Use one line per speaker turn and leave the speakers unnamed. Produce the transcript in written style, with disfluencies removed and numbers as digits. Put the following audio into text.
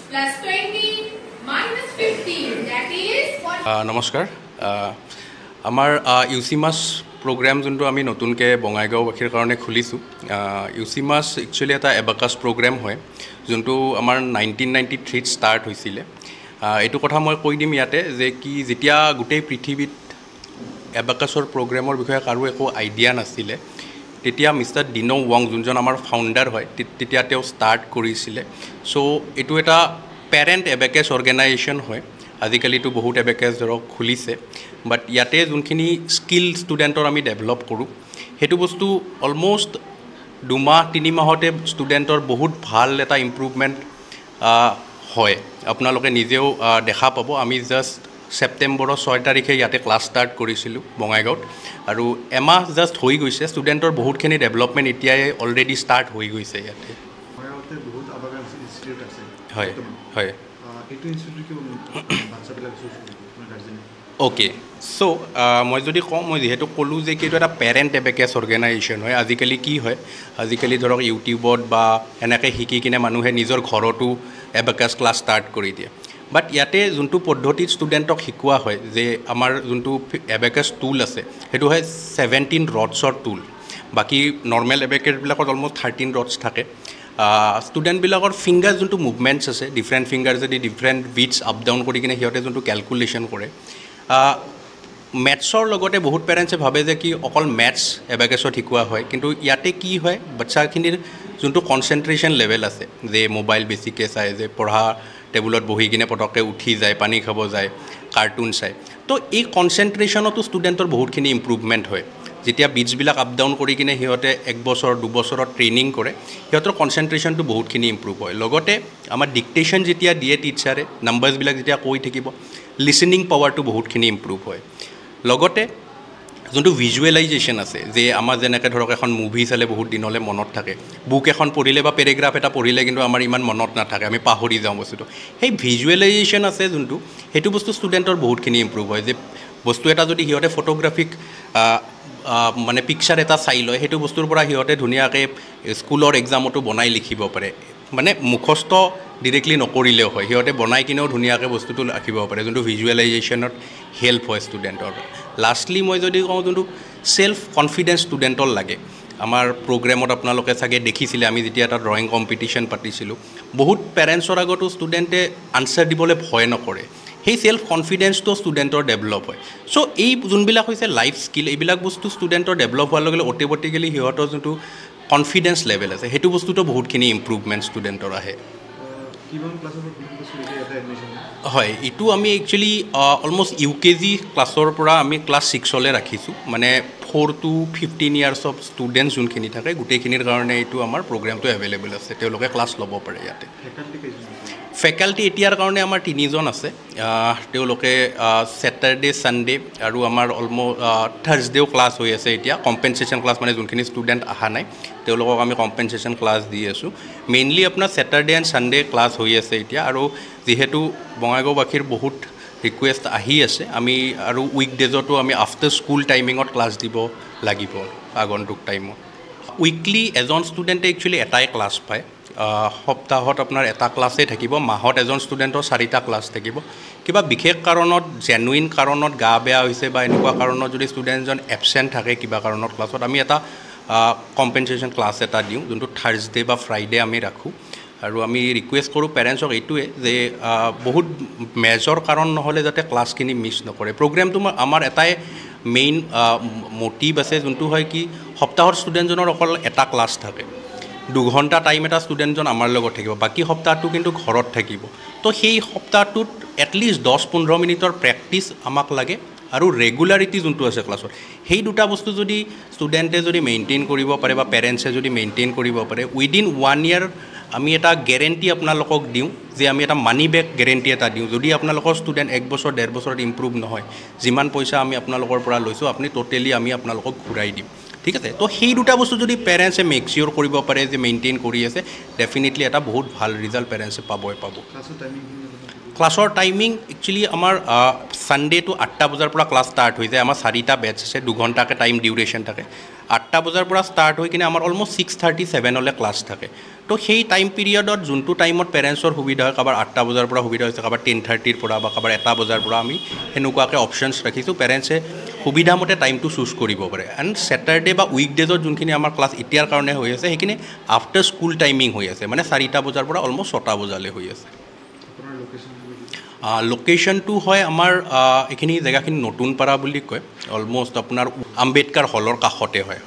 plus 20 minus 15, that is what?
নমস্কাৰ আমাৰ ইউচিমাছ programme যোনটো আমি নতুনকৈ বঙাইগাঁওবাসীৰ কাৰণে খুলিছোঁ ইউচিমাছ একচুৱেলি এটা এবাকাছ প্ৰগ্ৰাম হয় যোনটো আমাৰ 1993 ষ্টাৰ্ট হৈছিলে এইটো কথা মই কৈ দিম ইয়াতে যে কি যেতিয়া গোটেই পৃথিৱীত এবাকাছৰ প্ৰগ্ৰামৰ বিষয়ে কাৰো একো আইডিয়া নাছিলে তেতিয়া মিষ্টাৰ ডিনো ৱাং যোনজন আমাৰ ফাউণ্ডাৰ হয় তেতিয়া তেওঁ ষ্টাৰ্ট কৰিছিলে চ' এইটো এটা পেৰেণ্ট এবাকাছ অৰ্গেনাইজেশ্যন হয় আজিকালিতো বহুত এবাকাছ ধৰক খুলিছে বাট ইয়াতে যোনখিনি স্কিল ষ্টুডেণ্টৰ আমি ডেভেলপ কৰোঁ সেইটো বস্তু অলম'ষ্ট 2 মাহ 3 মাহতে ষ্টুডেণ্টৰ বহুত ভাল এটা ইম্প্ৰুভমেণ্ট হয় আপোনালোকে নিজেও দেখা পাব আমি জাষ্ট ছেপ্টেম্বৰৰ 6 তাৰিখে ইয়াতে ক্লাছ ষ্টাৰ্ট কৰিছিলোঁ বঙাইগাঁৱত আৰু এমাহ জাষ্ট হৈ গৈছে ষ্টুডেণ্টৰ বহুতখিনি ডেভেলপমেণ্ট এতিয়াই অলৰেডি ষ্টাৰ্ট হৈ গৈছে ইয়াতে হয় হয় অ'কে চ' মই যদি কওঁ মই যিহেতু ক'লোঁ যে এইটো এটা পেৰেণ্ট এবাকাছ অৰ্গেনাইজেশ্যন হয় আজিকালি কি হয় আজিকালি ধৰক ইউটিউবত বা এনেকৈ শিকি কিনে মানুহে নিজৰ ঘৰতো এবাকাছ ক্লাছ ষ্টাৰ্ট কৰি দিয়ে বাট ইয়াতে যোনটো পদ্ধতিত ষ্টুডেণ্টক শিকোৱা হয় যে আমাৰ যোনটো এবাকাছ টুল আছে সেইটো হয় 17 ৰডছৰ টুল বাকী নৰ্মেল এবাকাছবিলাকত অলম'ষ্ট 13 ৰডছ থাকে ষ্টুডেণ্টবিলাকৰ ফিংগাৰ যোনটো মুভমেণ্টছ আছে ডিফাৰেণ্ট ফিংগাৰ যদি ডিফাৰেণ্ট বিটছ আপ ডাউন কৰি কিনে সিহঁতে যোনটো কেলকুলেশ্যন কৰে মেথছৰ লগতে বহুত পেৰেণ্টছে ভাবে যে কি অকল মেথছ এবাকাছত শিকোৱা হয় কিন্তু ইয়াতে কি হয় বাচ্চাখিনিৰ যোনটো কনচেনট্ৰেশ্যন লেভেল আছে যে মোবাইল বেছিকৈ চায় যে পঢ়া টেবুলত বহি কিনে পটককৈ উঠি যায় পানী খাব যায় কাৰ্টুন চায় তো এই কনচেনট্ৰেশ্যনতো ষ্টুডেণ্টৰ বহুতখিনি ইম্প্ৰুভমেণ্ট হয় যেতিয়া বিটছবিলাক আপ ডাউন কৰি কিনে সিহঁতে 1 বছৰ 2 বছৰত ট্ৰেইনিং কৰে সিহঁতৰ কনচেনট্ৰেশ্যনটো বহুতখিনি ইম্প্ৰুভ হয় লগতে আমাৰ ডিক্টেশ্যন যেতিয়া দিয়ে টিচাৰে নাম্বাৰ্ছবিলাক যেতিয়া কৈ থাকিব লিচনিং পাৱাৰটো বহুতখিনি ইম্প্ৰুভ হয় লগতে যোনটো ভিজুৱেলাইজেশ্যন আছে যে আমাৰ যেনেকৈ ধৰক এখন মুভি চালে বহুত দিনলৈ মনত থাকে বুক এখন পঢ়িলে বা পেৰেগ্ৰাফ এটা পঢ়িলে কিন্তু আমাৰ ইমান মনত নাথাকে আমি পাহৰি যাওঁ বস্তুটো সেই ভিজুৱেলাইজেশ্যন আছে যোনটো সেইটো বস্তু ষ্টুডেণ্টৰ বহুতখিনি ইম্প্ৰুভ হয় যে বস্তু এটা যদি সিহঁতে ফটোগ্ৰাফিক মানে পিকচাৰ এটা চাই লয় সেইটো বস্তুৰ পৰা সিহঁতে ধুনীয়াকৈ স্কুলৰ এক্সামতো বনাই লিখিব পাৰে মানে মুখস্থ ডিৰেক্টলি নকৰিলেও হয় সিহঁতে বনাই কিনেও ধুনীয়াকৈ বস্তুটো ৰাখিব পাৰে যোনটো ভিজুৱেলাইজেশ্যনত হেল্প হয় ষ্টুডেণ্টৰ লাষ্টলি মই যদি কওঁ যোনটো ছেল্ফ কনফিডেঞ্চ ষ্টুডেণ্টৰ লাগে আমাৰ প্ৰগ্ৰেমত আপোনালোকে চাগে দেখিছিলে আমি যেতিয়া এটা ড্ৰয়িং কম্পিটিশ্যন পাতিছিলোঁ বহুত পেৰেণ্টছৰ আগতো ষ্টুডেণ্টে আনচাৰ দিবলৈ ভয় নকৰে সেই ছেল্ফ কনফিডেঞ্চটো ষ্টুডেণ্টৰ ডেভেলপ হয় চ' এই যোনবিলাক হৈছে লাইফ স্কিল এইবিলাক বস্তু ষ্টুডেণ্টৰ ডেভেলপ হোৱাৰ লগে লগে অট'মেটিকেলি সিহঁতৰ যোনটো কনফিডেঞ্চ লেভেল আছে সেইটো বস্তুটো বহুতখিনি ইম্প্ৰুভমেণ্ট ষ্টুডেণ্টৰ আহে হয় এইটো আমি একচুৱেলি অলম'ষ্ট UKG ক্লাছৰ পৰা আমি ক্লাছ 6লৈ ৰাখিছোঁ মানে 4 to 15 ইয়াৰ্ছ অফ ষ্টুডেণ্টছ যোনখিনি থাকে গোটেইখিনিৰ কাৰণে এইটো আমাৰ প্ৰগ্ৰেমটো এভেইলেবল আছে তেওঁলোকে ক্লাছ ল'ব পাৰে ইয়াতে ফেকাল্টি এতিয়াৰ কাৰণে আমাৰ 3জন আছে তেওঁলোকে ছেটাৰডে ছানডে আৰু আমাৰ থাৰ্ছডেও ক্লাছ হৈ আছে এতিয়া কম্পেনচেশ্যন ক্লাছ মানে যোনখিনি ষ্টুডেণ্ট অহা নাই তেওঁলোকক আমি কম্পেনচেশ্যন ক্লাছ দি আছোঁ মেইনলি আপোনাৰ ছেটাৰডে এণ্ড ছানডে ক্লাছ হৈ আছে এতিয়া আৰু যিহেতু বঙাইগাঁওবাসীৰ বহুত ৰিকুৱেষ্ট আহি আছে আমি আৰু উইকডেজতো আমি আফটাৰ স্কুল টাইমিঙত ক্লাছ দিব লাগিব আগন্তুক টাইমত উইকলি এজন ষ্টুডেণ্টে একচুৱেলি এটাই ক্লাছ পায় সপ্তাহত আপোনাৰ এটা ক্লাছেই থাকিব মাহত এজন ষ্টুডেণ্টৰ 4টা ক্লাছ থাকিব কিবা বিশেষ কাৰণত জেনুইন কাৰণত গা বেয়া হৈছে বা এনেকুৱা কাৰণত যদি ষ্টুডেণ্টজন এবচেণ্ট থাকে কিবা কাৰণত ক্লাছত আমি এটা কম্পেনচেশ্যন ক্লাছ এটা দিওঁ যোনটো থাৰ্ছডে বা ফ্ৰাইডে আমি ৰাখোঁ আৰু আমি ৰিকুৱেষ্ট কৰোঁ পেৰেণ্টছক এইটোৱে যে বহুত মেজৰ কাৰণ নহ'লে যাতে ক্লাছখিনি মিছ নকৰে প্ৰগ্ৰেমটো আমাৰ এটাই মেইন মটিভ আছে যোনটো হয় কি সপ্তাহত ষ্টুডেণ্টজনৰ অকল এটা ক্লাছ থাকে 2 ঘণ্টা টাইম এটা ষ্টুডেণ্টজন আমাৰ লগত থাকিব বাকী সপ্তাহটো কিন্তু ঘৰত থাকিব তো সেই সপ্তাহটোত এটলিষ্ট 10-15 মিনিটৰ প্ৰেক্টিছ আমাক লাগে আৰু ৰেগুলাৰিটি যোনটো আছে ক্লাছত সেই দুটা বস্তু যদি ষ্টুডেণ্টে যদি মেইনটেইন কৰিব পাৰে বা পেৰেণ্টছে যদি মেইনটেইন কৰিব পাৰে উইদিন 1 year আমি এটা গেৰেণ্টি আপোনালোকক দিওঁ যে আমি এটা মানি বেক গেৰেণ্টি এটা দিওঁ যদি আপোনালোকৰ ষ্টুডেণ্ট 1 বছৰ 1.5 বছৰত ইম্প্ৰুভ নহয় যিমান পইচা আমি আপোনালোকৰ পৰা লৈছোঁ আপুনি টোটেলি আমি আপোনালোকক ঘূৰাই দিম ঠিক আছে তো সেই দুটা বস্তু যদি পেৰেণ্টছে মেক চিয়'ৰ কৰিব পাৰে যে মেইনটেইন কৰি আছে ডেফিনেটলি এটা বহুত ভাল ৰিজাল্ট পেৰেণ্টছে পাব ক্লাছৰ টাইমিং একচুৱেলি আমাৰ ছানডেটো 8টা বজাৰ পৰা ক্লাছ ষ্টাৰ্ট হৈ যায় আমাৰ 4টা বেটছ আছে 2 ঘণ্টাকৈ টাইম ডিউৰেশ্যন থাকে 8টা বজাৰ পৰা ষ্টাৰ্ট হৈ কিনে আমাৰ অলম'ষ্ট 6:37লৈ ক্লাছ থাকে তো সেই টাইম পিৰিয়ডত যোনটো টাইমত পেৰেণ্টছৰ সুবিধা হয়, কাৰোবাৰ 8টা বজাৰ পৰা সুবিধা হৈছে, কাৰোবাৰ 10:30 পৰা বা কাৰোবাৰ 1টা বজাৰ পৰা আমি সেনেকুৱাকৈ অপশ্যনছ ৰাখিছোঁ। পেৰেণ্টছে সুবিধামতে টাইমটো চুজ কৰিব পাৰে। এণ্ড ছেটাৰডে বা উইকডেজত যোনখিনি আমাৰ ক্লাছ এতিয়াৰ কাৰণে হৈ আছে সেইখিনি আফটাৰ স্কুল টাইমিং হৈ আছে, মানে 4টা বজাৰ পৰা অলমষ্ট 6টা বজালৈ হৈ আছে। লোকেশ্যনটো হয় আমাৰ এইখিনি জেগাখিনি নতুনপাৰা বুলি কয়, অলমষ্ট আপোনাৰ আম্বেদকাৰ হলৰ কাষতে হয়।